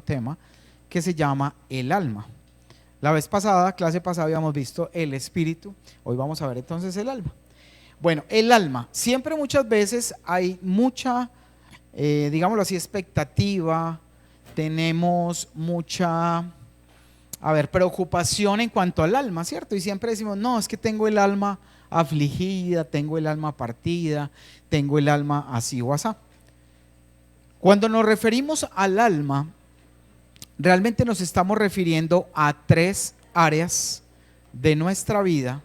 tema que se llama el alma. La vez pasada, clase pasada, habíamos visto el espíritu. Hoy vamos a ver entonces el alma. Bueno, el alma. Siempre muchas veces hay mucha, digámoslo así, expectativa. Tenemos mucha, preocupación en cuanto al alma, ¿cierto? Y siempre decimos, no, es que tengo el alma afligida, tengo el alma partida, tengo el alma así o asá. Cuando nos referimos al alma, realmente nos estamos refiriendo a tres áreas de nuestra vida,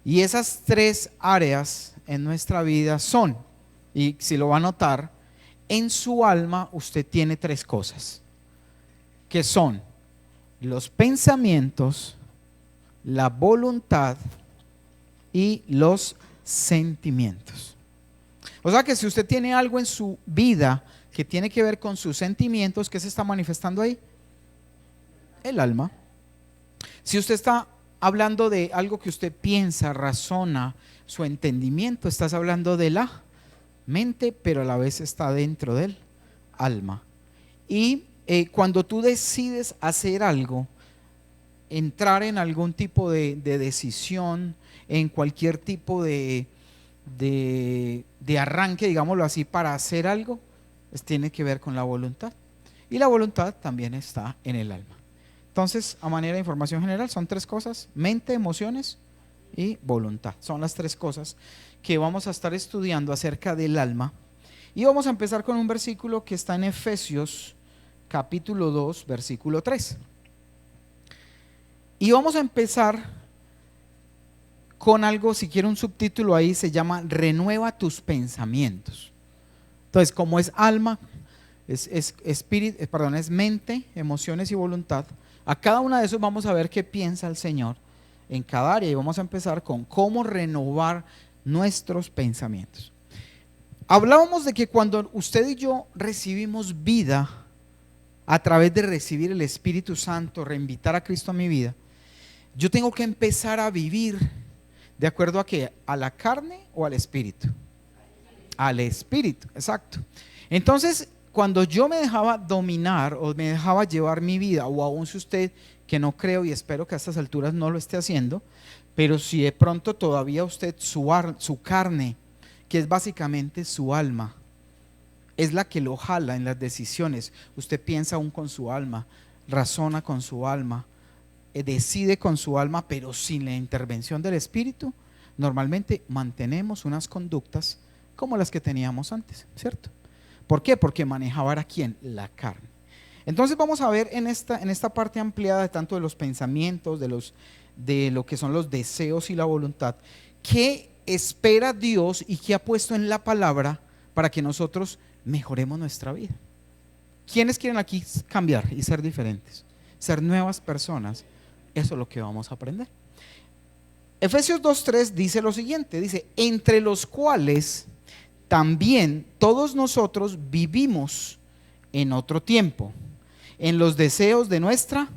y esas tres áreas en nuestra vida son, y si lo va a notar, en su alma usted tiene tres cosas, que son los pensamientos, la voluntad y los sentimientos. O sea que si usted tiene algo en su vida que tiene que ver con sus sentimientos, ¿qué se está manifestando ahí? El alma. Si usted está hablando de algo que usted piensa, razona, su entendimiento, estás hablando de la mente, pero a la vez está dentro del alma. Y cuando tú decides hacer algo, entrar en algún tipo de decisión, en cualquier tipo de arranque, digámoslo así, para hacer algo, tiene que ver con la voluntad. Y la voluntad también está en el alma. Entonces, a manera de información general, son tres cosas: mente, emociones y voluntad. Son las tres cosas que vamos a estar estudiando acerca del alma. Y vamos a empezar con un versículo que está en Efesios capítulo 2, versículo 3. Y vamos a empezar con algo, si quiere un subtítulo ahí, se llama Renueva tus pensamientos. Entonces, como es alma, es mente, emociones y voluntad, a cada una de esos vamos a ver qué piensa el Señor en cada área, y vamos a empezar con cómo renovar nuestros pensamientos. Hablábamos de que cuando usted y yo recibimos vida a través de recibir el Espíritu Santo, reinvitar a Cristo a mi vida, yo tengo que empezar a vivir de acuerdo a qué, a la carne o al espíritu. Al espíritu, exacto. Entonces, cuando yo me dejaba dominar o me dejaba llevar mi vida, o aún si usted, que no creo y espero que a estas alturas no lo esté haciendo, pero si de pronto todavía usted su carne, que es básicamente su alma, es la que lo jala en las decisiones, usted piensa aún con su alma, razona con su alma, decide con su alma, pero sin la intervención del espíritu, normalmente mantenemos unas conductas como las que teníamos antes, ¿cierto? ¿Por qué? Porque manejaba a quién, la carne. Entonces vamos a ver en esta parte ampliada de tanto de los pensamientos, de lo que son los deseos y la voluntad, qué espera Dios y qué ha puesto en la palabra para que nosotros mejoremos nuestra vida. ¿Quiénes quieren aquí cambiar y ser diferentes? Ser nuevas personas. Eso es lo que vamos a aprender. Efesios 2:3 dice lo siguiente, dice, entre los cuales también todos nosotros vivimos en otro tiempo, en los deseos de nuestra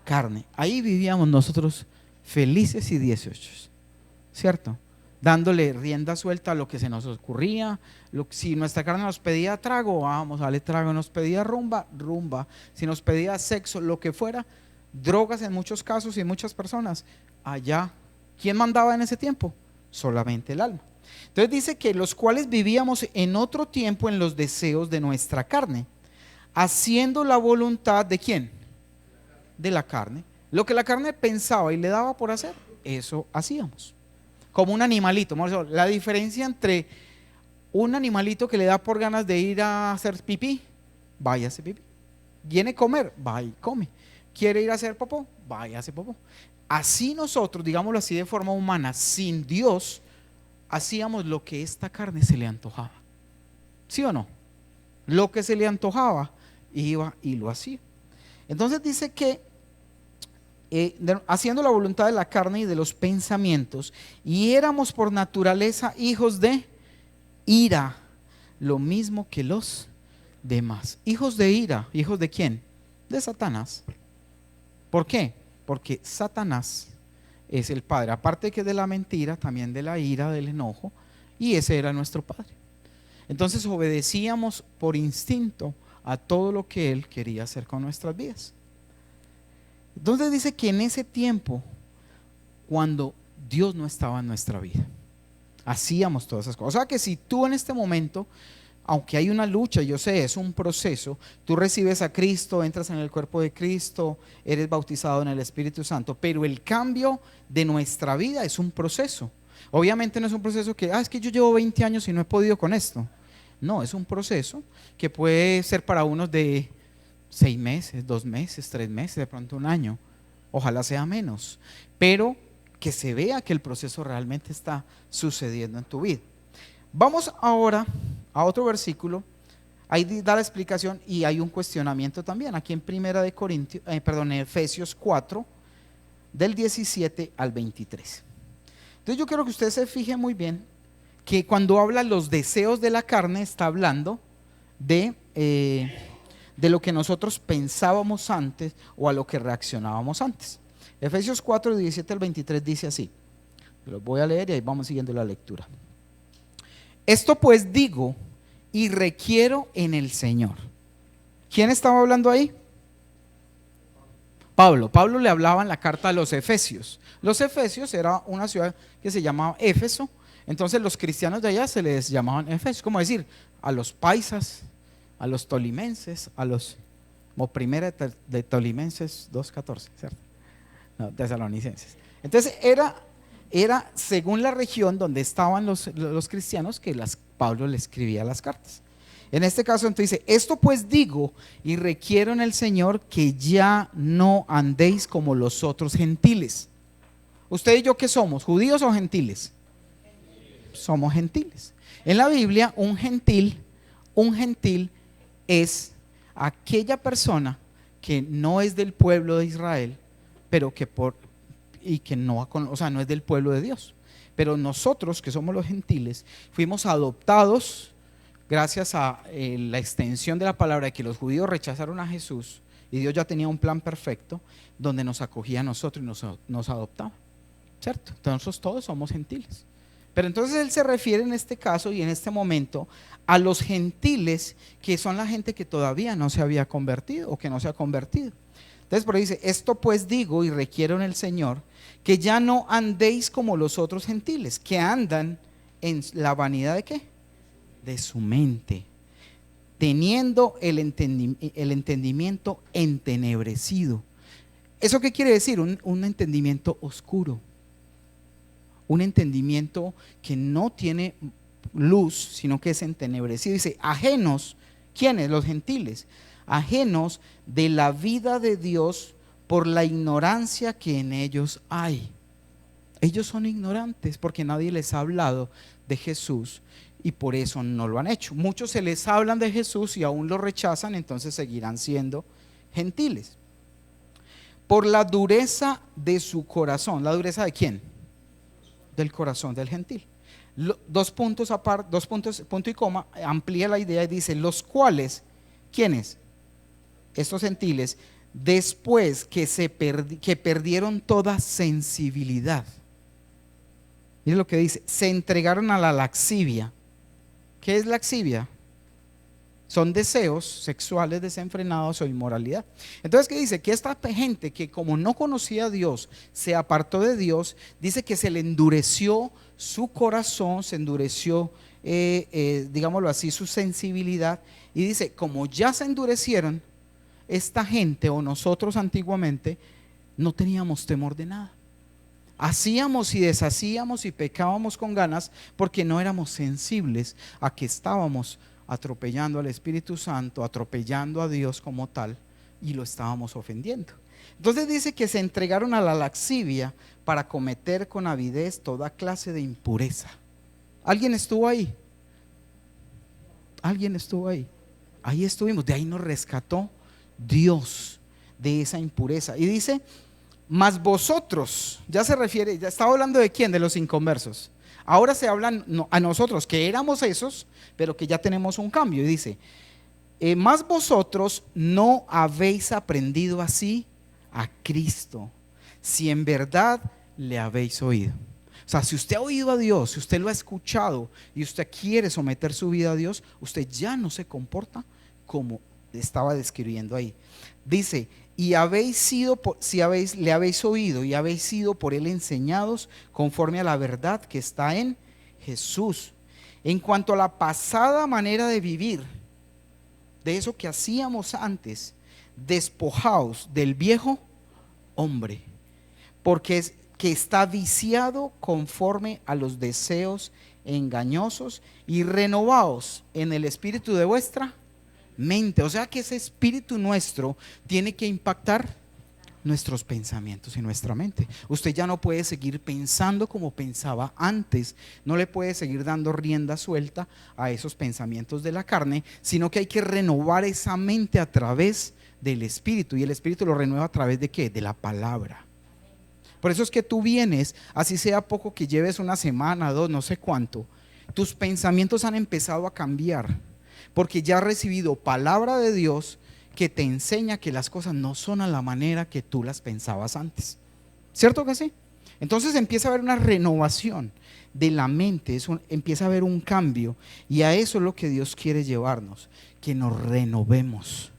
carne. Ahí vivíamos nosotros felices y 18, ¿cierto? Dándole rienda suelta a lo que se nos ocurría. Si nuestra carne nos pedía trago, vamos a darle trago. Nos pedía rumba, rumba. Si nos pedía sexo, lo que fuera, drogas en muchos casos y en muchas personas, allá, ¿quién mandaba en ese tiempo? Solamente el alma. Entonces dice que los cuales vivíamos en otro tiempo en los deseos de nuestra carne, haciendo la voluntad de ¿quién? De la carne. Lo que la carne pensaba y le daba por hacer, eso hacíamos. Como un animalito. La diferencia entre un animalito que le da por ganas de ir a hacer pipí, vaya a hacer pipí. Viene a comer, va y come. Quiere ir a hacer popó, vaya a hacer popó. Así nosotros, digámoslo así de forma humana, sin Dios, hacíamos lo que esta carne se le antojaba. ¿Sí o no? Lo que se le antojaba, iba y lo hacía. Entonces dice que haciendo la voluntad de la carne y de los pensamientos, y éramos por naturaleza hijos de ira, lo mismo que los demás. Hijos de ira. ¿Hijos de quién? De Satanás. ¿Por qué? Porque Satanás es el padre, aparte que de la mentira, también de la ira, del enojo, y ese era nuestro padre. Entonces obedecíamos por instinto a todo lo que Él quería hacer con nuestras vidas. Entonces dice que en ese tiempo, cuando Dios no estaba en nuestra vida, hacíamos todas esas cosas. O sea que si tú en este momento, aunque hay una lucha, yo sé, es un proceso, tú recibes a Cristo, entras en el cuerpo de Cristo, eres bautizado en el Espíritu Santo, pero el cambio de nuestra vida es un proceso. Obviamente no es un proceso que, es que yo llevo 20 años y no he podido con esto. No, es un proceso que puede ser para unos de 6 meses, 2 meses, 3 meses, de pronto un año. Ojalá sea menos, pero que se vea que el proceso realmente está sucediendo en tu vida. Vamos ahora a otro versículo. Ahí da la explicación y hay un cuestionamiento también. Aquí en Efesios 4, del 17 al 23. Entonces yo quiero que usted se fije muy bien que cuando habla los deseos de la carne, está hablando de lo que nosotros pensábamos antes o a lo que reaccionábamos antes. Efesios 4, 17 al 23 dice así. Lo voy a leer y ahí vamos siguiendo la lectura. Esto pues digo y requiero en el Señor. ¿Quién estaba hablando ahí? Pablo. Pablo le hablaba en la carta a los Efesios. Los Efesios era una ciudad que se llamaba Éfeso. Entonces los cristianos de allá se les llamaban Efesios. ¿Cómo decir? A los paisas, a los tolimenses, a los, como primera de Tolimenses 2:14, ¿cierto? No, tesalonicenses. Entonces era según la región donde estaban los cristianos que Pablo le escribía las cartas. En este caso entonces dice, esto pues digo y requiero en el Señor que ya no andéis como los otros gentiles. ¿Usted y yo qué somos? ¿Judíos o gentiles? Somos gentiles. En la Biblia un gentil es aquella persona que no es del pueblo de Israel, pero que no es del pueblo de Dios. Pero nosotros que somos los gentiles fuimos adoptados gracias a la extensión de la palabra de que los judíos rechazaron a Jesús y Dios ya tenía un plan perfecto donde nos acogía a nosotros y nos adoptaba, ¿cierto? Entonces nosotros todos somos gentiles. Pero entonces él se refiere en este caso y en este momento a los gentiles, que son la gente que todavía no se había convertido o que no se ha convertido. Entonces por ahí dice, esto pues digo y requiero en el Señor que ya no andéis como los otros gentiles, que andan en la vanidad de ¿qué? De su mente, teniendo el entendimiento entenebrecido. ¿Eso qué quiere decir? Un entendimiento oscuro, un entendimiento que no tiene luz, sino que es entenebrecido. Dice, ajenos, ¿quiénes? Los gentiles, ajenos de la vida de Dios por la ignorancia que en ellos hay. Ellos son ignorantes porque nadie les ha hablado de Jesús y por eso no lo han hecho. Muchos se les hablan de Jesús y aún lo rechazan, entonces seguirán siendo gentiles. Por la dureza de su corazón. ¿La dureza de quién? Del corazón del gentil. Dos puntos aparte, punto y coma, amplía la idea y dice, los cuales, ¿quiénes? Estos gentiles, después que perdieron toda sensibilidad. Mire lo que dice, se entregaron a la laxivia. ¿Qué es laxivia? Son deseos sexuales desenfrenados o inmoralidad. Entonces, ¿qué dice? Que esta gente que como no conocía a Dios, se apartó de Dios, dice que se le endureció su corazón, se endureció, digámoslo así, su sensibilidad. Y dice, como ya se endurecieron, esta gente o nosotros antiguamente no teníamos temor de nada. Hacíamos y deshacíamos y pecábamos con ganas porque no éramos sensibles a que estábamos atropellando al Espíritu Santo, atropellando a Dios como tal y lo estábamos ofendiendo. Entonces dice que se entregaron a la laxivia para cometer con avidez toda clase de impureza. ¿Alguien estuvo ahí? ¿Alguien estuvo ahí? Ahí estuvimos, de ahí nos rescató Dios de esa impureza. Y dice, mas vosotros, ya se refiere, ya estaba hablando de quién, de los inconversos. Ahora se hablan a nosotros que éramos esos, pero que ya tenemos un cambio. Y dice, mas vosotros no habéis aprendido así a Cristo, si en verdad le habéis oído. O sea, si usted ha oído a Dios, si usted lo ha escuchado y usted quiere someter su vida a Dios, usted ya no se comporta como estaba describiendo ahí. Dice, y habéis sido, le habéis oído y habéis sido por él enseñados conforme a la verdad que está en Jesús. En cuanto a la pasada manera de vivir, de eso que hacíamos antes, despojaos del viejo hombre, porque es que está viciado conforme a los deseos engañosos, y renovaos en el espíritu de vuestra mente. O sea que ese espíritu nuestro tiene que impactar nuestros pensamientos y nuestra mente. Usted ya no puede seguir pensando como pensaba antes, no le puede seguir dando rienda suelta a esos pensamientos de la carne, sino que hay que renovar esa mente a través del espíritu. Y el espíritu lo renueva a través de ¿qué? De la palabra. Por eso es que tú vienes, así sea poco que lleves una semana, dos, no sé cuánto, tus pensamientos han empezado a cambiar, porque ya has recibido palabra de Dios que te enseña que las cosas no son a la manera que tú las pensabas antes. ¿Cierto que sí? Entonces empieza a haber una renovación de la mente, empieza a haber un cambio, y a eso es lo que Dios quiere llevarnos, que nos renovemos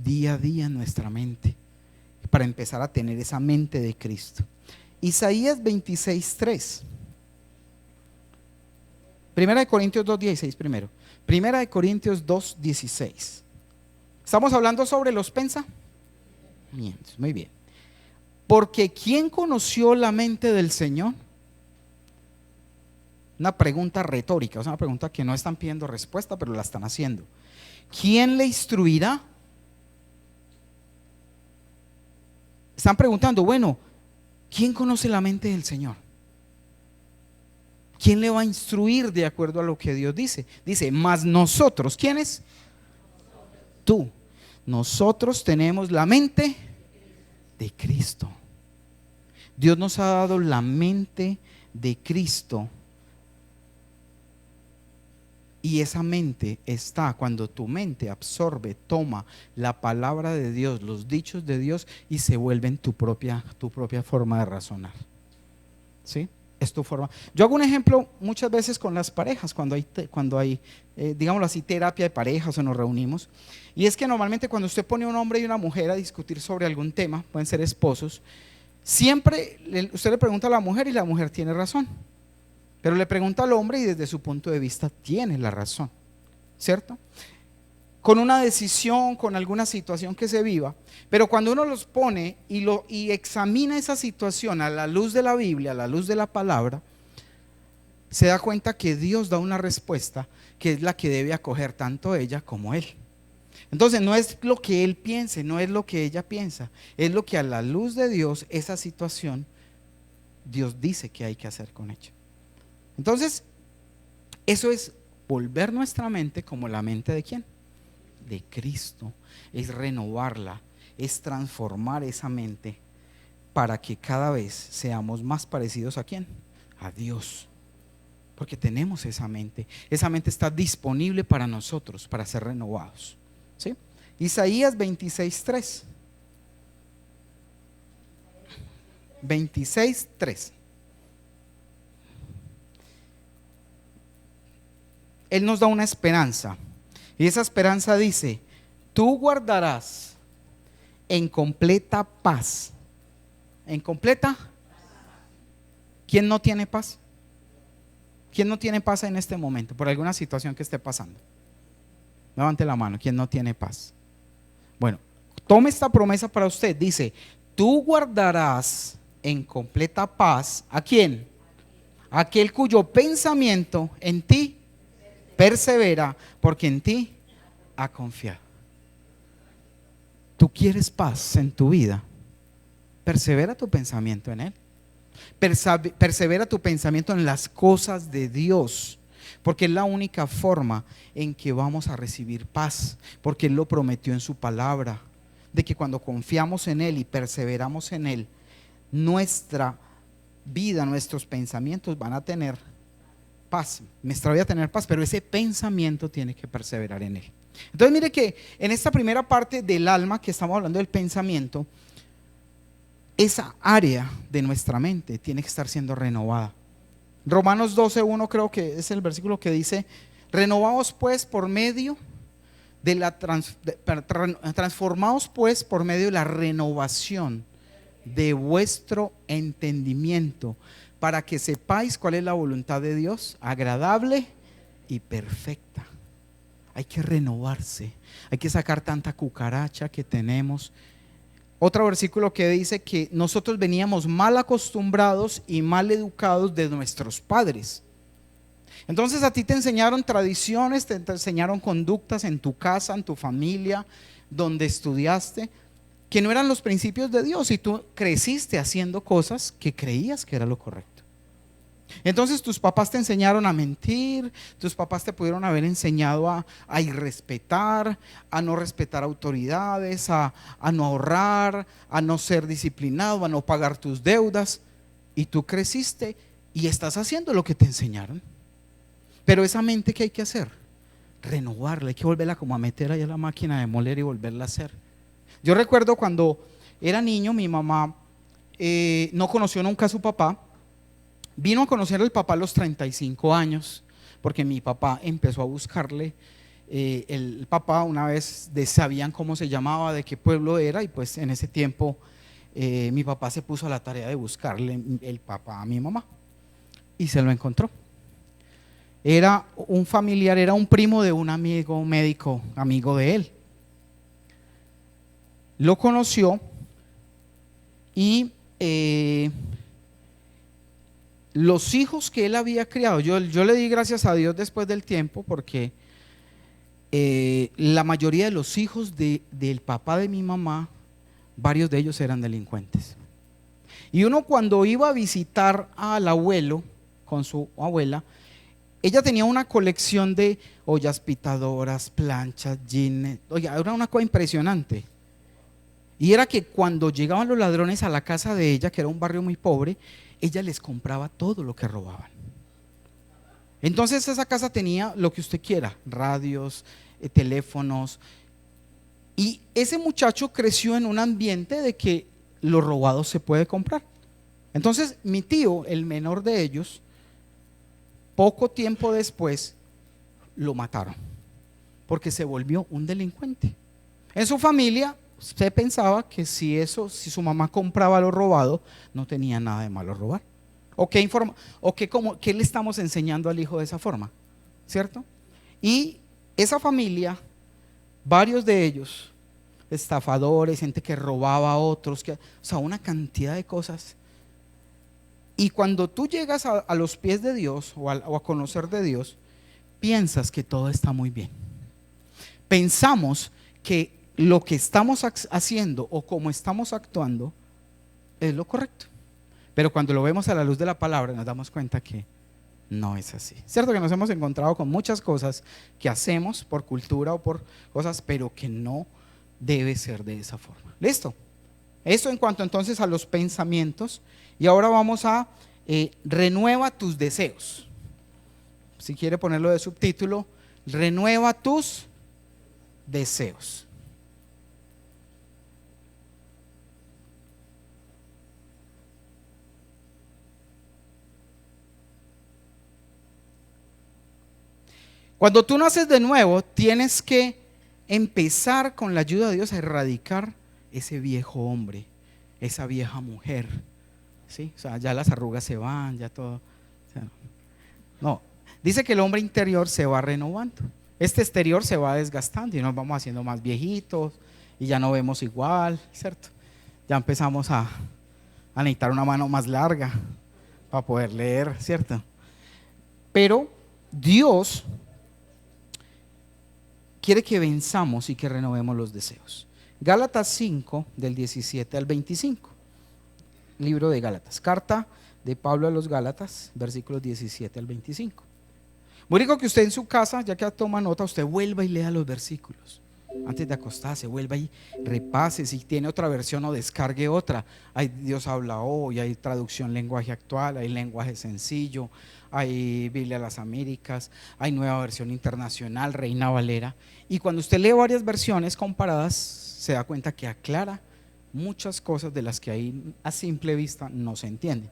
día a día en nuestra mente, para empezar a tener esa mente de Cristo. Isaías 26:3. Primera de Corintios 2:16 primero. Primera de Corintios 2:16. Estamos hablando sobre los pensamientos. Muy bien. Porque ¿quién conoció la mente del Señor? Una pregunta retórica, es una pregunta que no están pidiendo respuesta, pero la están haciendo. ¿Quién le instruirá? Están preguntando, bueno, ¿quién conoce la mente del Señor? ¿Quién le va a instruir de acuerdo a lo que Dios dice? Dice, mas nosotros, ¿quiénes? Tú. Nosotros tenemos la mente de Cristo. Dios nos ha dado la mente de Cristo. Y esa mente está cuando tu mente absorbe, toma la palabra de Dios, los dichos de Dios, y se vuelven tu propia forma de razonar. ¿Sí? Es tu forma. Yo hago un ejemplo muchas veces con las parejas, cuando hay digámoslo así, terapia de parejas o nos reunimos. Y es que normalmente cuando usted pone a un hombre y una mujer a discutir sobre algún tema, pueden ser esposos, siempre usted le pregunta a la mujer y la mujer tiene razón. Pero le pregunta al hombre y desde su punto de vista tiene la razón, ¿cierto? Con una decisión, con alguna situación que se viva, pero cuando uno los pone y examina esa situación a la luz de la Biblia, a la luz de la palabra, se da cuenta que Dios da una respuesta que es la que debe acoger tanto ella como él. Entonces no es lo que él piense, no es lo que ella piensa, es lo que a la luz de Dios, esa situación, Dios dice que hay que hacer con ella. Entonces, eso es volver nuestra mente como la mente de ¿quién? De Cristo. Es renovarla, es transformar esa mente para que cada vez seamos más parecidos ¿a quién? A Dios. Porque tenemos esa mente está disponible para nosotros, para ser renovados. ¿Sí? Isaías 26:3. 26:3. Él nos da una esperanza, y esa esperanza dice: tú guardarás en completa paz. ¿En completa? ¿Quién no tiene paz? ¿Quién no tiene paz en este momento por alguna situación que esté pasando? Levante la mano. ¿Quién no tiene paz? Bueno, tome esta promesa para usted. Dice: tú guardarás en completa paz ¿a quién? Aquel cuyo pensamiento en ti persevera, porque en ti ha confiado. ¿Tú quieres paz en tu vida? Persevera tu pensamiento en Él. Persevera tu pensamiento en las cosas de Dios, porque es la única forma en que vamos a recibir paz, porque Él lo prometió en su palabra, de que cuando confiamos en Él y perseveramos en Él, nuestra vida, nuestros pensamientos van a tener paz. Nuestra vida va a tener paz, pero ese pensamiento tiene que perseverar en Él. Entonces mire que en esta primera parte del alma que estamos hablando del pensamiento, esa área de nuestra mente tiene que estar siendo renovada. Romanos 12:1 creo que es el versículo que dice: renovaos pues por medio Transformaos pues por medio de la renovación de vuestro entendimiento, para que sepáis cuál es la voluntad de Dios, agradable y perfecta. Hay que renovarse, hay que sacar tanta cucaracha que tenemos. Otro versículo que dice que nosotros veníamos mal acostumbrados y mal educados de nuestros padres. Entonces a ti te enseñaron tradiciones, te enseñaron conductas en tu casa, en tu familia, donde estudiaste, que no eran los principios de Dios, y tú creciste haciendo cosas que creías que era lo correcto. Entonces tus papás te enseñaron a mentir, tus papás te pudieron haber enseñado a irrespetar, a no respetar autoridades, a no ahorrar, a no ser disciplinado, a no pagar tus deudas, y tú creciste y estás haciendo lo que te enseñaron. Pero esa mente, ¿qué hay que hacer? Renovarla, hay que volverla como a meter ahí a la máquina de moler y volverla a hacer. Yo recuerdo cuando era niño, mi mamá no conoció nunca a su papá. Vino a conocer al papá a los 35 años, porque mi papá empezó a buscarle. El papá, una vez sabían cómo se llamaba, de qué pueblo era, y pues en ese tiempo mi papá se puso a la tarea de buscarle el papá a mi mamá, y se lo encontró. Era un familiar, era un primo de un amigo médico, amigo de él. Lo conoció y los hijos que él había criado, yo le di gracias a Dios después del tiempo, porque la mayoría de los hijos del papá de mi mamá, varios de ellos eran delincuentes. Y uno, cuando iba a visitar al abuelo con su abuela, ella tenía una colección de ollas pitadoras, planchas, jeans. Oye, era una cosa impresionante. Y era que cuando llegaban los ladrones a la casa de ella, que era un barrio muy pobre, ella les compraba todo lo que robaban. Entonces esa casa tenía lo que usted quiera, radios, teléfonos. Y ese muchacho creció en un ambiente de que lo robado se puede comprar. Entonces mi tío, el menor de ellos, poco tiempo después lo mataron, porque se volvió un delincuente. En su familia se pensaba que si su mamá compraba lo robado, no tenía nada de malo robar. ¿Qué le estamos enseñando al hijo de esa forma? ¿Cierto? Y esa familia, varios de ellos, estafadores, gente que robaba a otros, o sea, una cantidad de cosas. Y cuando tú llegas a los pies de Dios o a conocer de Dios, piensas que todo está muy bien. Pensamos que lo que estamos haciendo o como estamos actuando es lo correcto. Pero cuando lo vemos a la luz de la palabra, nos damos cuenta que no es así. Cierto que nos hemos encontrado con muchas cosas que hacemos por cultura o por cosas, pero que no debe ser de esa forma. ¿Listo? Eso en cuanto entonces a los pensamientos. Y ahora vamos a renueva tus deseos. Si quiere ponerlo de subtítulo, renueva tus deseos. Cuando tú naces de nuevo, tienes que empezar con la ayuda de Dios a erradicar ese viejo hombre, esa vieja mujer. ¿Sí? O sea, ya las arrugas se van, ya todo. O sea, no, dice que el hombre interior se va renovando. Este exterior se va desgastando y nos vamos haciendo más viejitos y ya no vemos igual, ¿cierto? Ya empezamos a necesitar una mano más larga para poder leer, ¿cierto? Pero Dios quiere que venzamos y que renovemos los deseos. Gálatas 5, del 17 al 25. Libro de Gálatas, carta de Pablo a los Gálatas, versículos 17 al 25. Muy rico que usted en su casa, ya que toma nota, usted vuelva y lea los versículos. Antes de acostarse, vuelva y repase. Si tiene otra versión o descargue otra. Hay Dios habla hoy, hay traducción lenguaje actual, hay lenguaje sencillo, hay Biblia de las Américas, hay nueva versión internacional, Reina Valera. Y cuando usted lee varias versiones comparadas, se da cuenta que aclara muchas cosas de las que ahí a simple vista no se entienden.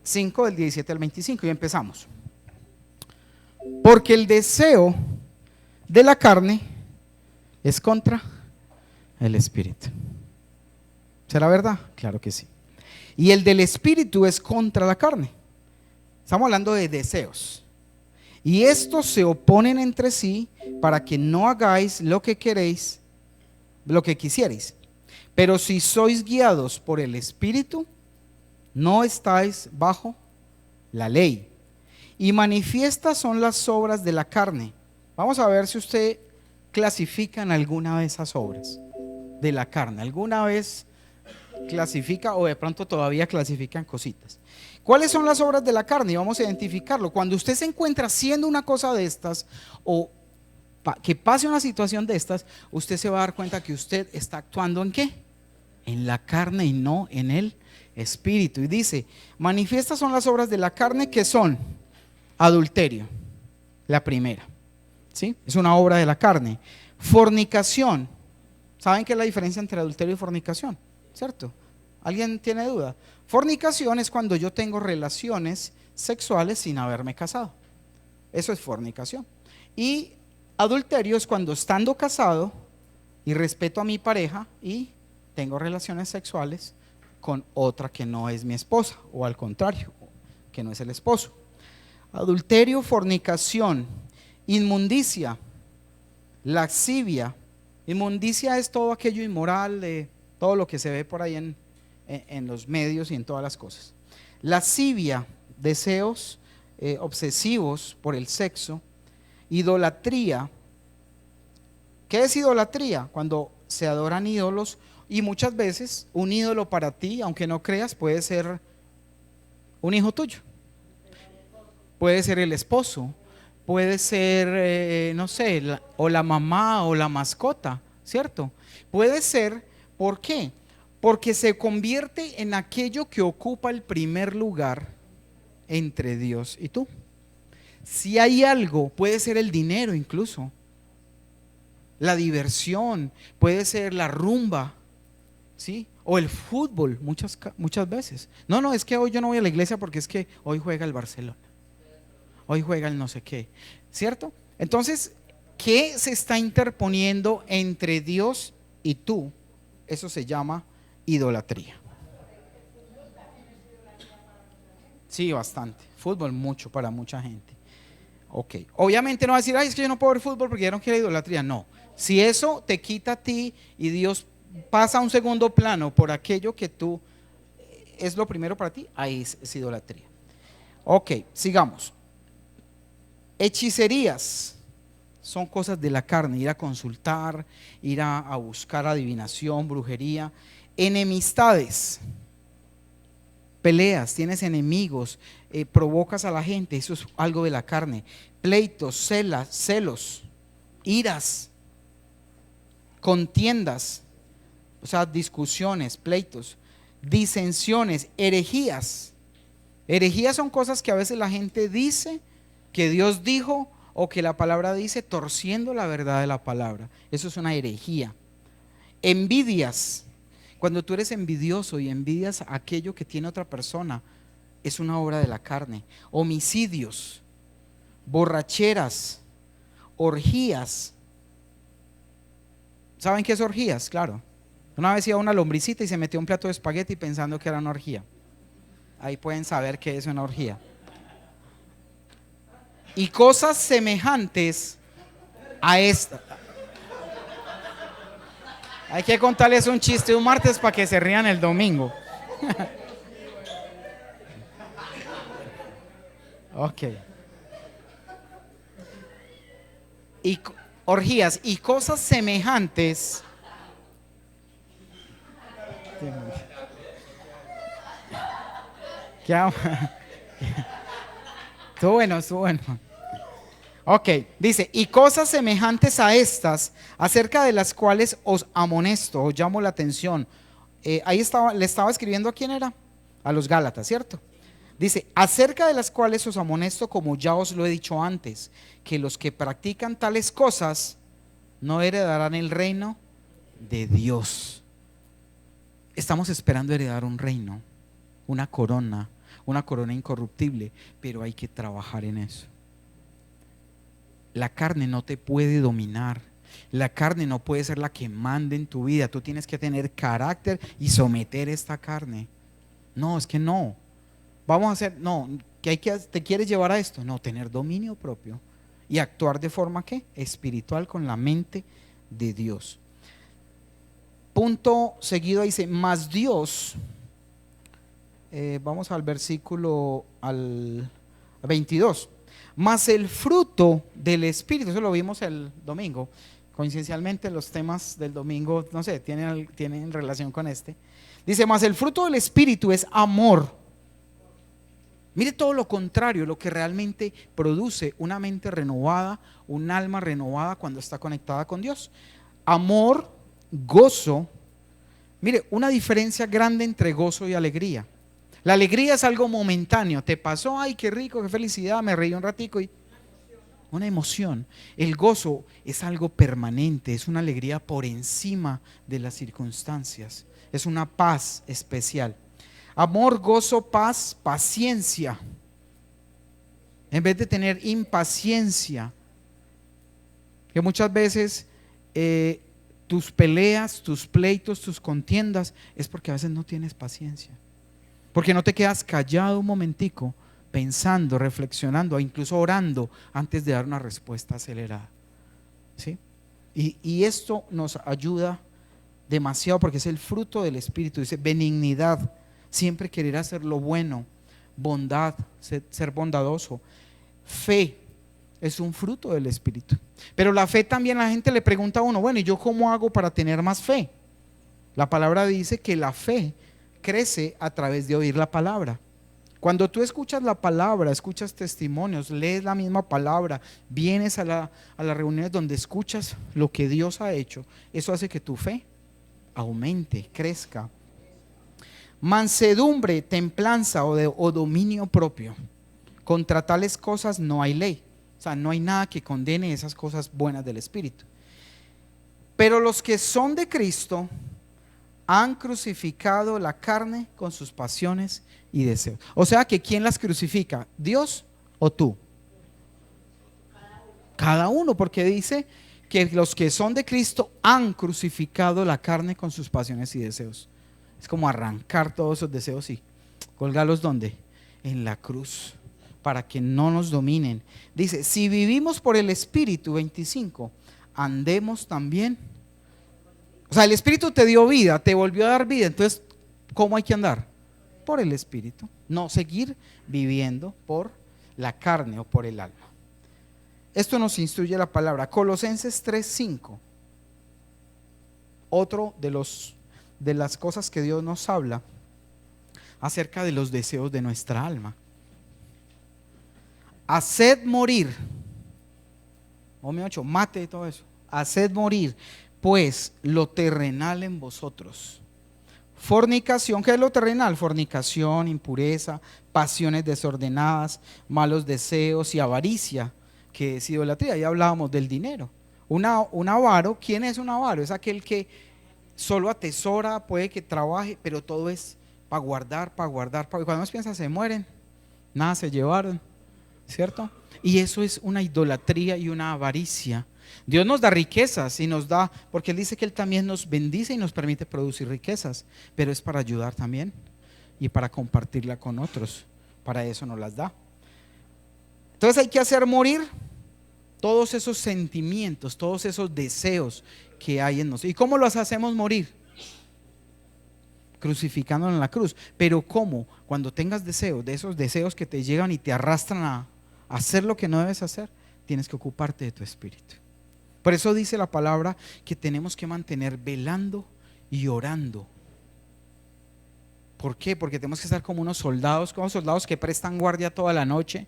5 del 17 al 25 y empezamos. Porque el deseo de la carne es contra el espíritu. ¿Será verdad? Claro que sí. Y el del espíritu es contra la carne. Estamos hablando de deseos. Y estos se oponen entre sí para que no hagáis lo que queréis, lo que quisierais. Pero si sois guiados por el espíritu, no estáis bajo la ley. Y manifiestas son las obras de la carne. Vamos a ver si usted clasifica en alguna de esas obras de la carne. ¿Alguna vez clasifica o de pronto todavía clasifican cositas? ¿Cuáles son las obras de la carne? Y vamos a identificarlo. Cuando usted se encuentra haciendo una cosa de estas o que pase una situación de estas, usted se va a dar cuenta que usted está actuando ¿en qué? En la carne y no en el espíritu. Y dice, manifiestas son las obras de la carne, que son adulterio, la primera, ¿sí? Es una obra de la carne. Fornicación. ¿Saben qué es la diferencia entre adulterio y fornicación? ¿Cierto? ¿Alguien tiene duda? Fornicación es cuando yo tengo relaciones sexuales sin haberme casado. Eso es fornicación. Y adulterio es cuando estando casado y respeto a mi pareja y tengo relaciones sexuales con otra que no es mi esposa, o al contrario, que no es el esposo. Adulterio, fornicación, inmundicia, lascivia. Inmundicia es todo aquello inmoral, de todo lo que se ve por ahí en los medios y en todas las cosas. Lascivia, deseos obsesivos por el sexo. Idolatría. ¿Qué es idolatría? Cuando se adoran ídolos, y muchas veces un ídolo para ti, aunque no creas, puede ser un hijo tuyo, puede ser el esposo, puede ser, no sé, o la mamá o la mascota, ¿cierto? Puede ser, ¿por qué? Porque se convierte en aquello que ocupa el primer lugar entre Dios y tú. Si hay algo, puede ser el dinero incluso, la diversión, puede ser la rumba, ¿sí? O el fútbol, muchas veces. No, es que hoy yo no voy a la iglesia porque es que hoy juega el Barcelona, hoy juega el no sé qué, ¿cierto? Entonces, ¿qué se está interponiendo entre Dios y tú? Eso se llama idolatría. Sí, bastante. Fútbol mucho para mucha gente. Ok. Obviamente no va a decir, ay, es que yo no puedo ver fútbol porque ya no quiero idolatría. No. Si eso te quita a ti y Dios pasa a un segundo plano por aquello que tú es lo primero para ti, ahí es idolatría. Ok, sigamos. Hechicerías son cosas de la carne, ir a consultar, ir a buscar adivinación, brujería. Enemistades, peleas, tienes enemigos, provocas a la gente, eso es algo de la carne. Pleitos, celos, iras, contiendas, o sea, discusiones, pleitos, disensiones, herejías. Herejías son cosas que a veces la gente dice, que Dios dijo o que la palabra dice, torciendo la verdad de la palabra. Eso es una herejía. Envidias. Cuando tú eres envidioso y envidias aquello que tiene otra persona, es una obra de la carne. Homicidios, borracheras, orgías. ¿Saben qué es orgías? Claro. Una vez iba una lombricita y se metió un plato de espagueti pensando que era una orgía. Ahí pueden saber qué es una orgía. Y cosas semejantes a esta. Hay que contarles un chiste un martes para que se rían el domingo. Ok. Y orgías y cosas semejantes. Estuvo bueno, estuvo bueno. Ok, dice, y cosas semejantes a estas, acerca de las cuales os amonesto, os llamo la atención. Ahí le estaba escribiendo a quién era, a los Gálatas, ¿cierto? Dice, acerca de las cuales os amonesto, como ya os lo he dicho antes, que los que practican tales cosas no heredarán el reino de Dios. Estamos esperando heredar un reino, una corona incorruptible, pero hay que trabajar en eso. la carne no te puede dominar. La carne no puede ser la que mande en tu vida. Tú tienes que tener carácter y someter esta carne. No, es que no. Vamos a hacer, no, ¿te quieres llevar a esto? No, tener dominio propio y actuar de forma ¿qué? Espiritual, con la mente de Dios. Punto seguido dice, más Dios, vamos al versículo al 22, más el fruto del Espíritu, eso lo vimos el domingo, coincidencialmente los temas del domingo, no sé, tienen relación con este. Dice, más el fruto del Espíritu es amor. Mire todo lo contrario, lo que realmente produce una mente renovada, un alma renovada cuando está conectada con Dios. Amor, gozo. Mire, una diferencia grande entre gozo y alegría. La alegría es algo momentáneo. Te pasó, ay, qué rico, qué felicidad, me reí un ratico y una emoción. El gozo es algo permanente, es una alegría por encima de las circunstancias. Es una paz especial. Amor, gozo, paz, paciencia. En vez de tener impaciencia, que muchas veces tus peleas, tus pleitos, tus contiendas, es porque a veces no tienes paciencia. Porque no te quedas callado un momentico, pensando, reflexionando, o incluso orando antes de dar una respuesta acelerada. ¿Sí? Y esto nos ayuda demasiado porque es el fruto del Espíritu. Dice benignidad, siempre querer hacer lo bueno, bondad, ser bondadoso. Fe es un fruto del Espíritu. Pero la fe también, la gente le pregunta a uno, bueno, ¿y yo cómo hago para tener más fe? La palabra dice que la fe crece a través de oír la palabra. Cuando tú escuchas la palabra, escuchas testimonios, lees la misma palabra, vienes a las reuniones donde escuchas lo que Dios ha hecho, eso hace que tu fe aumente, crezca. Mansedumbre, templanza o dominio propio. Contra tales cosas no hay ley. O sea, no hay nada que condene esas cosas buenas del Espíritu. Pero los que son de Cristo han crucificado la carne con sus pasiones y deseos. O sea que ¿quién las crucifica? ¿Dios o tú? Cada uno, porque dice que los que son de Cristo han crucificado la carne con sus pasiones y deseos. Es como arrancar todos esos deseos y colgarlos ¿dónde? En la cruz, para que no nos dominen. Dice, si vivimos por el Espíritu, 25, andemos también. O sea, el Espíritu te dio vida, te volvió a dar vida. Entonces, ¿cómo hay que andar? Por el Espíritu. No seguir viviendo por la carne o por el alma. Esto nos instruye la palabra. Colosenses 3:5. Otro de las cosas que Dios nos habla acerca de los deseos de nuestra alma. Haced morir. Mate todo eso. Haced morir pues lo terrenal en vosotros. Fornicación, ¿qué es lo terrenal? Fornicación, impureza, pasiones desordenadas, malos deseos y avaricia, que es idolatría. Ya hablábamos del dinero. Un avaro, ¿quién es un avaro? Es aquel que solo atesora, puede que trabaje, pero todo es para guardar. Cuando más piensa se mueren, nada se llevaron, ¿cierto? Y eso es una idolatría y una avaricia. Dios nos da riquezas y nos da, porque Él dice que Él también nos bendice y nos permite producir riquezas, pero es para ayudar también y para compartirla con otros. Para eso nos las da. Entonces hay que hacer morir todos esos sentimientos, todos esos deseos que hay en nosotros. ¿Y cómo los hacemos morir? Crucificándonos en la cruz. Pero ¿cómo? Cuando tengas deseos, de esos deseos que te llegan y te arrastran a hacer lo que no debes hacer, tienes que ocuparte de tu espíritu. Por eso dice la palabra que tenemos que mantener velando y orando. ¿Por qué? Porque tenemos que estar como unos soldados, que prestan guardia toda la noche.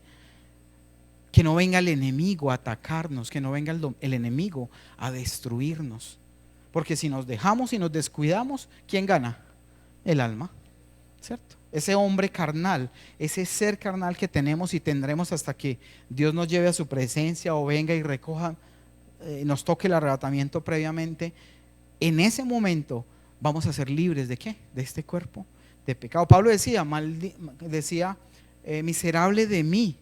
Que no venga el enemigo a atacarnos, que no venga el enemigo a destruirnos. Porque si nos dejamos y nos descuidamos, ¿quién gana? El alma, ¿cierto? Ese hombre carnal, ese ser carnal que tenemos y tendremos hasta que Dios nos lleve a su presencia o venga y recoja, nos toque el arrebatamiento previamente. En ese momento vamos a ser libres ¿de qué? De este cuerpo de pecado. Pablo decía, miserable de mí,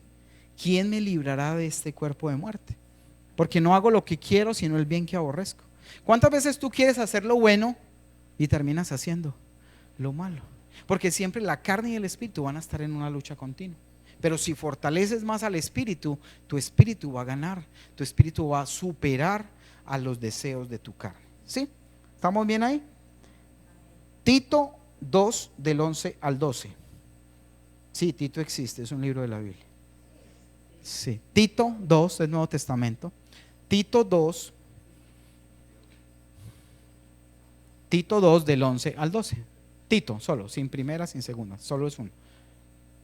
¿quién me librará de este cuerpo de muerte? porque no hago lo que quiero, sino el bien que aborrezco. ¿Cuántas veces tú quieres hacer lo bueno y terminas haciendo lo malo? Porque siempre la carne y el espíritu van a estar en una lucha continua. Pero si fortaleces más al espíritu, tu espíritu va a ganar, tu espíritu va a superar a los deseos de tu carne. ¿Sí? ¿Estamos bien ahí? Tito 2 del 11 al 12. Sí, Tito existe, es un libro de la Biblia. Sí, Tito 2 del Nuevo Testamento. Tito 2 del 11 al 12. Tito, solo, sin primera, sin segunda, solo es uno.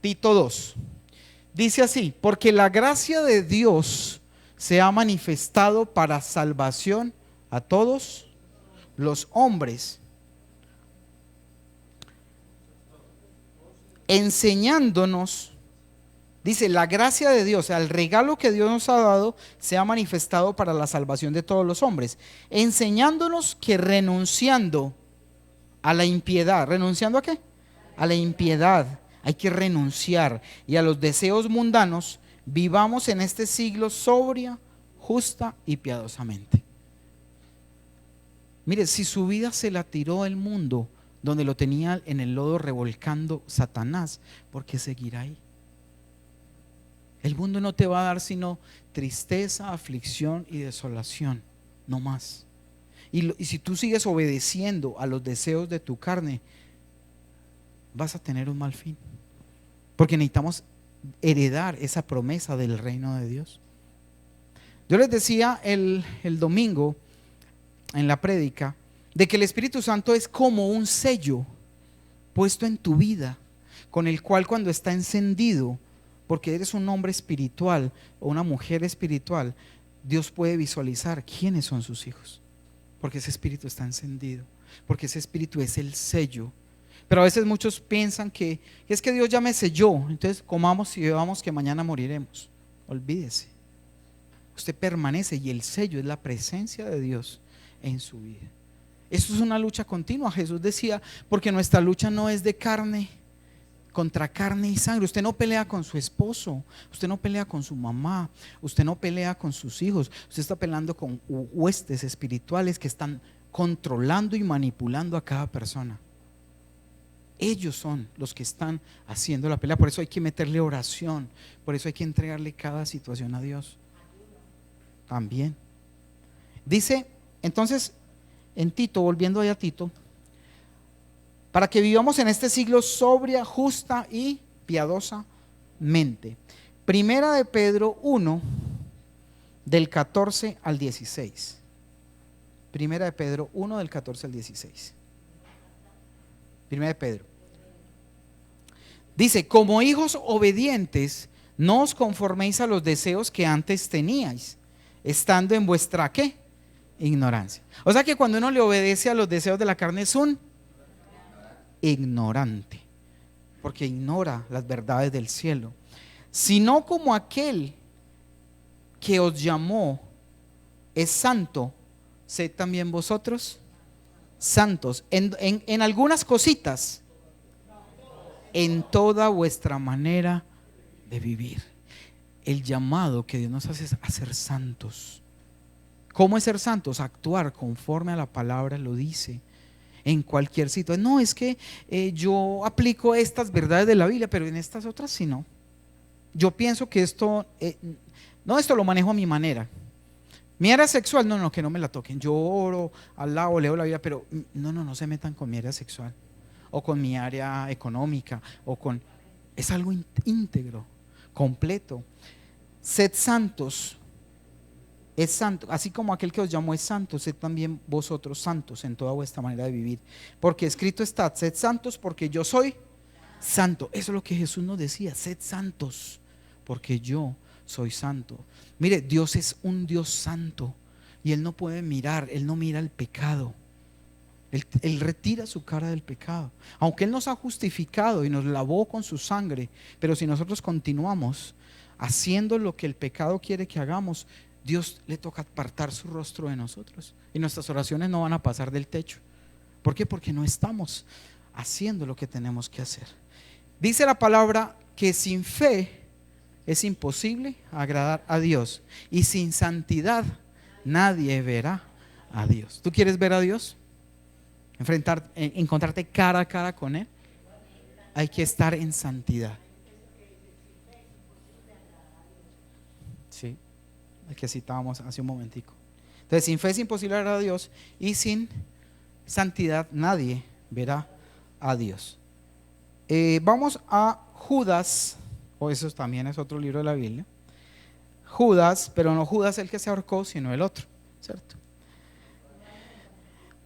Tito 2. Dice así: porque la gracia de Dios se ha manifestado para salvación a todos los hombres, enseñándonos, dice, la gracia de Dios, o sea, el regalo que Dios nos ha dado, se ha manifestado para la salvación de todos los hombres, enseñándonos que renunciando a la impiedad, ¿renunciando a qué? A la impiedad, hay que renunciar, y a los deseos mundanos, vivamos en este siglo sobria, justa y piadosamente. Mire, si su vida se la tiró el mundo, donde lo tenía en el lodo revolcando Satanás, ¿por qué seguir ahí? El mundo no te va a dar sino tristeza, aflicción y desolación, no más. Y si tú sigues obedeciendo a los deseos de tu carne, vas a tener un mal fin. Porque necesitamos heredar esa promesa del reino de Dios. Yo les decía el domingo en la prédica de que el Espíritu Santo es como un sello puesto en tu vida, con el cual cuando está encendido, porque eres un hombre espiritual o una mujer espiritual, Dios puede visualizar quiénes son sus hijos, porque ese espíritu está encendido, porque ese espíritu es el sello. Pero a veces muchos piensan que es que Dios ya me selló, entonces comamos y bebamos que mañana moriremos. Olvídese, usted permanece y el sello es la presencia de Dios en su vida. Esto es una lucha continua. Jesús decía, porque nuestra lucha no es de carne contra carne y sangre. Usted no pelea con su esposo, usted no pelea con su mamá, usted no pelea con sus hijos, usted está peleando con huestes espirituales que están controlando y manipulando a cada persona. Ellos son los que están haciendo la pelea. Por eso hay que meterle oración, por eso hay que entregarle cada situación a Dios también. Dice entonces en Tito, volviendo allá a Tito, para que vivamos en este siglo sobria, justa y piadosamente. Primera de Pedro 1 del 14 al 16. Primera de Pedro 1 del 14 al 16. Primera de Pedro. Dice, como hijos obedientes, no os conforméis a los deseos que antes teníais, estando en vuestra ¿qué? Ignorancia. O sea que cuando uno le obedece a los deseos de la carne es un ignorante, porque ignora las verdades del cielo. Sino como aquel que os llamó es santo, sed también vosotros santos en algunas cositas, en toda vuestra manera de vivir. El llamado que Dios nos hace es a ser santos. ¿Cómo es ser santos? Actuar conforme a la palabra lo dice en cualquier situación. No, es que yo aplico estas verdades de la Biblia, pero en estas otras sí no. Yo pienso que esto lo manejo a mi manera. Mi área sexual, no, que no me la toquen. Yo oro al lado, leo la Biblia, pero no se metan con mi área sexual o con mi área económica es algo íntegro, completo. Sed santos, es santo, así como aquel que os llamó es santo, sed también vosotros santos en toda vuestra manera de vivir. Porque escrito está, sed santos porque yo soy santo. Eso es lo que Jesús nos decía, sed santos porque yo soy santo. Mire, Dios es un Dios santo y Él no puede mirar, Él no mira el pecado. Él retira su cara del pecado. Aunque Él nos ha justificado y nos lavó con su sangre, pero si nosotros continuamos haciendo lo que el pecado quiere que hagamos, Dios le toca apartar su rostro de nosotros y nuestras oraciones no van a pasar del techo. ¿Por qué? Porque no estamos haciendo lo que tenemos que hacer. Dice la palabra que sin fe es imposible agradar a Dios. Y sin santidad nadie verá a Dios. ¿Tú quieres ver a Dios? Encontrarte cara a cara con Él. Hay que estar en santidad. Sí, el que citábamos hace un momentico. Entonces, sin fe es imposible agradar a Dios, y sin santidad nadie verá a Dios. Vamos a Judas, o eso también es otro libro de la Biblia. Judas, pero no Judas el que se ahorcó, sino el otro, ¿cierto?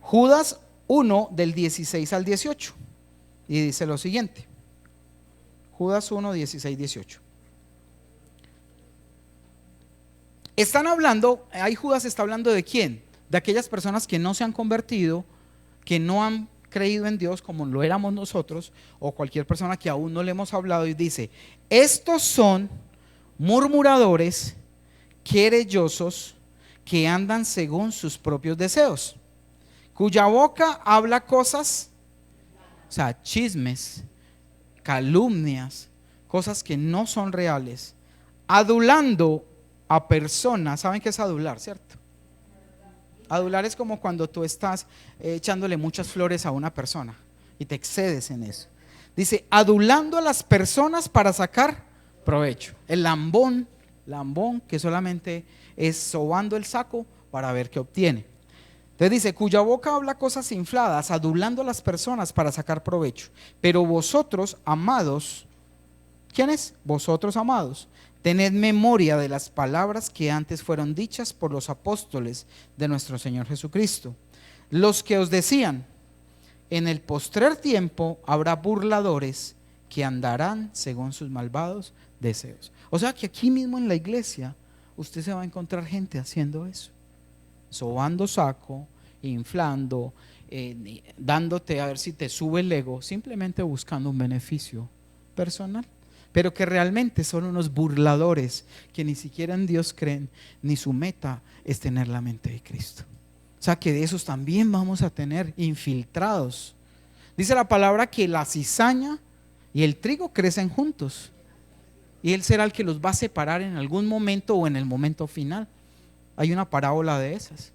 Judas 1 del 16 al 18, y dice lo siguiente. Judas 1, 16, 18. Están hablando, ahí Judas está hablando de quién, de aquellas personas que no se han convertido, que no han creído en Dios como lo éramos nosotros, o cualquier persona que aún no le hemos hablado, y dice: estos son murmuradores, querellosos, que andan según sus propios deseos, cuya boca habla cosas, o sea, chismes, calumnias, cosas que no son reales, adulando a personas. ¿Saben qué es adular, cierto? Adular es como cuando tú estás echándole muchas flores a una persona y te excedes en eso. Dice, adulando a las personas para sacar provecho. El lambón que solamente es sobando el saco para ver qué obtiene. Entonces dice, cuya boca habla cosas infladas, adulando a las personas para sacar provecho. Pero vosotros, amados, ¿quiénes? Vosotros, amados, tened memoria de las palabras que antes fueron dichas por los apóstoles de nuestro Señor Jesucristo, los que os decían: en el postrer tiempo habrá burladores que andarán según sus malvados deseos. O sea que aquí mismo en la iglesia usted se va a encontrar gente haciendo eso, sobando saco, inflando, dándote a ver si te sube el ego, simplemente buscando un beneficio personal, pero que realmente son unos burladores que ni siquiera en Dios creen, ni su meta es tener la mente de Cristo. O sea que de esos también vamos a tener infiltrados. Dice la palabra que la cizaña y el trigo crecen juntos, y Él será el que los va a separar en algún momento o en el momento final. Hay una parábola de esas.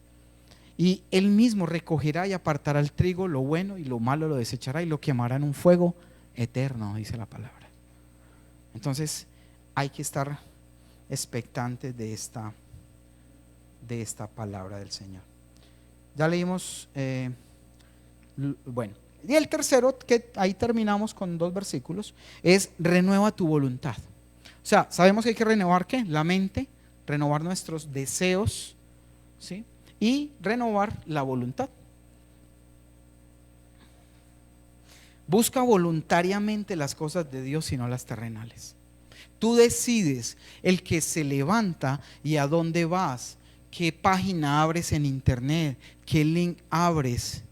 Y Él mismo recogerá y apartará el trigo, lo bueno, y lo malo lo desechará y lo quemará en un fuego eterno, dice la palabra. Entonces hay que estar expectantes de esta palabra del Señor. Ya leímos, bueno, y el tercero, que ahí terminamos con 2 versículos, es renueva tu voluntad. O sea, sabemos que hay que renovar ¿qué? La mente, renovar nuestros deseos, ¿sí? Y renovar la voluntad. Busca voluntariamente las cosas de Dios y no las terrenales. Tú decides el que se levanta y a dónde vas, qué página abres en internet, qué link abres,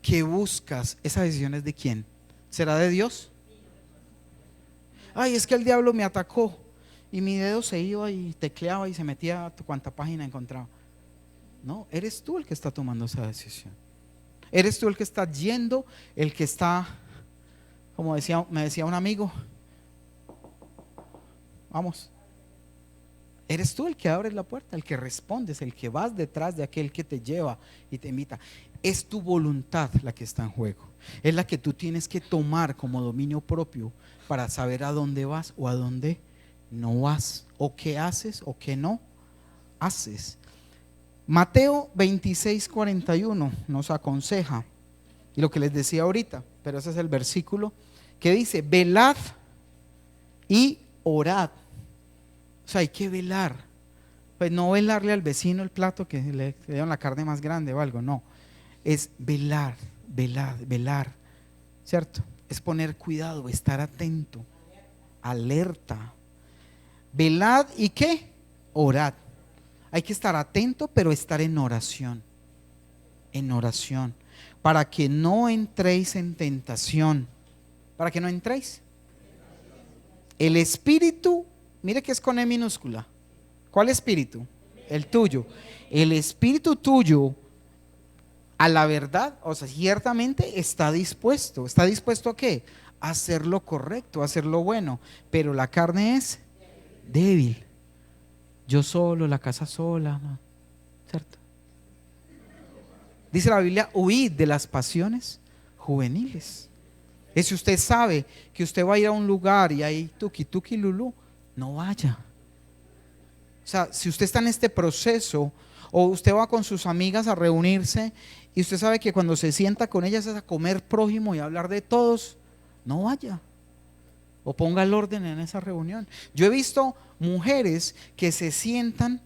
qué buscas. Esa decisión es de quién. ¿Será de Dios? Ay, es que el diablo me atacó y mi dedo se iba y tecleaba y se metía a cuanta página encontraba. No, eres tú el que está tomando esa decisión. Eres tú el que está yendo, el que está, como me decía un amigo, vamos, eres tú el que abres la puerta, el que respondes, el que vas detrás de aquel que te lleva y te invita. Es tu voluntad la que está en juego. Es la que tú tienes que tomar como dominio propio para saber a dónde vas o a dónde no vas, o qué haces o qué no haces. Mateo 26:41 nos aconseja, y lo que les decía ahorita, pero ese es el versículo que dice: velad y orad. O sea, hay que velar. Pues no velarle al vecino el plato que le dieron la carne más grande o algo, no. Es velar, velar, ¿cierto? Es poner cuidado, estar atento, alerta. Velad y ¿qué? Orad. Hay que estar atento, pero estar en oración, para que no entréis en tentación. ¿Para que no entréis? El espíritu, mire que es con E minúscula. ¿Cuál espíritu? El tuyo. El espíritu tuyo a la verdad, o sea, ciertamente está dispuesto. ¿Está dispuesto a qué? A hacer lo correcto, a hacer lo bueno. Pero la carne es débil. Yo solo, la casa sola, ¿no? ¿Cierto? Dice la Biblia, huid de las pasiones juveniles. Y si usted sabe que usted va a ir a un lugar y hay tuki tuki lulú, no vaya. O sea, si usted está en este proceso o usted va con sus amigas a reunirse y usted sabe que cuando se sienta con ellas es a comer prójimo y a hablar de todos, no vaya. O ponga el orden en esa reunión. Yo he visto mujeres que se sientan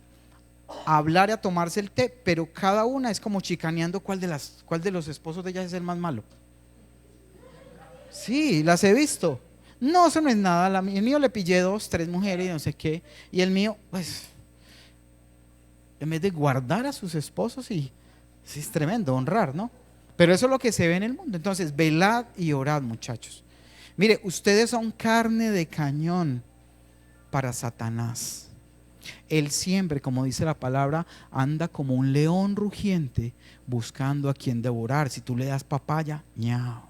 a hablar y a tomarse el té, pero cada una es como chicaneando cuál de los esposos de ellas es el más malo. Sí, las he visto. No, eso no es nada. El mío le pillé 2, 3 mujeres y no sé qué. Y el mío, pues, en vez de guardar a sus esposos, y sí, es tremendo, honrar, ¿no? Pero eso es lo que se ve en el mundo. Entonces, velad y orad, muchachos. Mire, ustedes son carne de cañón para Satanás. Él siempre, como dice la palabra, anda como un león rugiente buscando a quien devorar. Si tú le das papaya, ñao,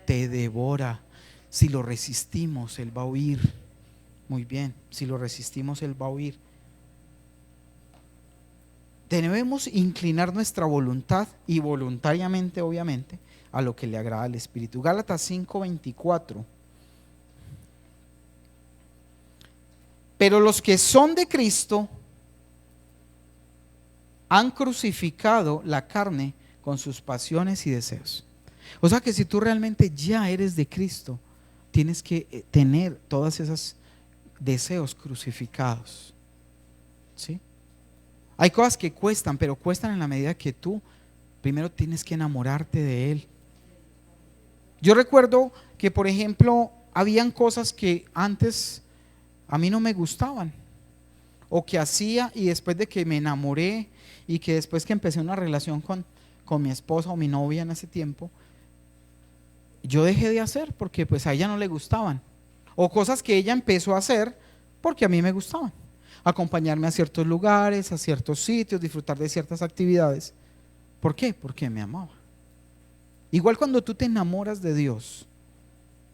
te devora. Si lo resistimos, él va a huir. Muy bien, si lo resistimos, él va a huir. Debemos inclinar nuestra voluntad, y voluntariamente, obviamente, a lo que le agrada al Espíritu. Gálatas 5:24. Pero los que son de Cristo han crucificado la carne con sus pasiones y deseos. O sea que si tú realmente ya eres de Cristo, tienes que tener todos esos deseos crucificados. ¿Sí? Hay cosas que cuestan, pero cuestan en la medida que tú primero tienes que enamorarte de Él. Yo recuerdo que, por ejemplo, habían cosas que antes a mí no me gustaban, o que hacía, y después de que me enamoré y que después que empecé una relación con mi esposa o mi novia en ese tiempo, yo dejé de hacer porque pues a ella no le gustaban, o cosas que ella empezó a hacer porque a mí me gustaban, acompañarme a ciertos lugares, a ciertos sitios, disfrutar de ciertas actividades. ¿Por qué? Porque me amaba. Igual cuando tú te enamoras de Dios,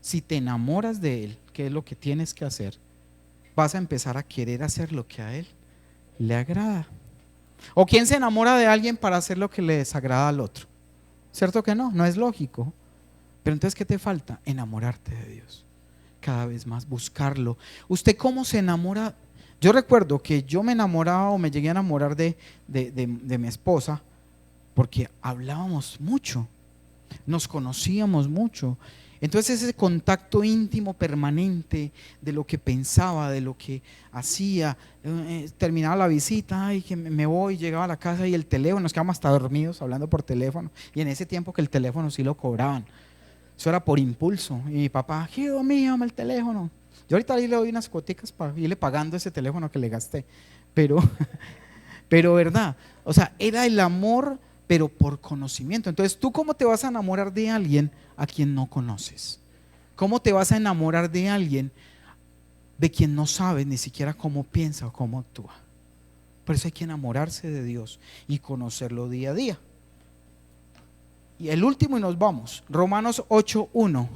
si te enamoras de Él, ¿qué es lo que tienes que hacer? Vas a empezar a querer hacer lo que a Él le agrada. ¿O quién se enamora de alguien para hacer lo que le desagrada al otro? ¿Cierto que no? No es lógico. Pero entonces, ¿qué te falta? Enamorarte de Dios. Cada vez más, buscarlo. ¿Usted cómo se enamora? Yo recuerdo que yo me enamoraba o me llegué a enamorar de mi esposa porque hablábamos mucho, nos conocíamos mucho. Entonces ese contacto íntimo permanente de lo que pensaba, de lo que hacía, terminaba la visita, ay, que me voy, llegaba a la casa y el teléfono, nos quedábamos hasta dormidos hablando por teléfono, y en ese tiempo que el teléfono sí lo cobraban, eso era por impulso, y mi papá, Dios mío, dame el teléfono. Yo ahorita ahí le doy unas cuoticas para irle pagando ese teléfono que le gasté, pero verdad, o sea, era el amor, pero por conocimiento. Entonces, ¿tú cómo te vas a enamorar de alguien a quien no conoces? ¿Cómo te vas a enamorar de alguien de quien no sabes ni siquiera cómo piensa o cómo actúa? Por eso hay que enamorarse de Dios y conocerlo día a día. Y el último y nos vamos, Romanos 8:1.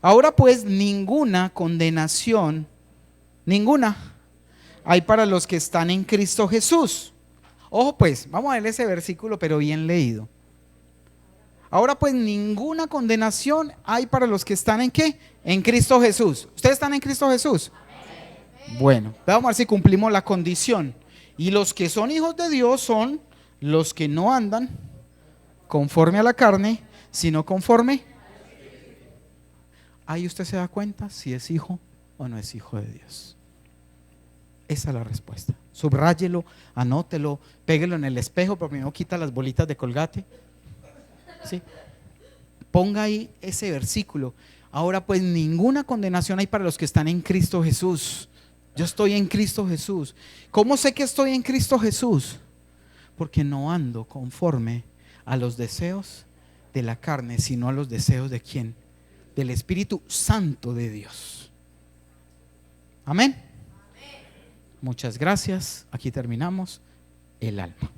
Ahora pues ninguna condenación, ninguna, hay para los que están en Cristo Jesús. Ojo pues, vamos a ver ese versículo pero bien leído. Ahora pues ninguna condenación hay para los que están ¿en qué? En Cristo Jesús. ¿Ustedes están en Cristo Jesús? Bueno, vamos a ver si cumplimos la condición. Y los que son hijos de Dios son los que no andan conforme a la carne, sino conforme. Ahí usted se da cuenta si es hijo o no es hijo de Dios. Esa es la respuesta. Subráyelo, anótelo, péguelo en el espejo, porque no quita las bolitas de Colgate. ¿Sí? Ponga ahí ese versículo. Ahora pues ninguna condenación hay para los que están en Cristo Jesús. Yo estoy en Cristo Jesús. ¿Cómo sé que estoy en Cristo Jesús? Porque no ando conforme a los deseos de la carne, sino a los deseos de ¿quién? Del Espíritu Santo de Dios. Amén. Muchas gracias. Aquí terminamos el alma.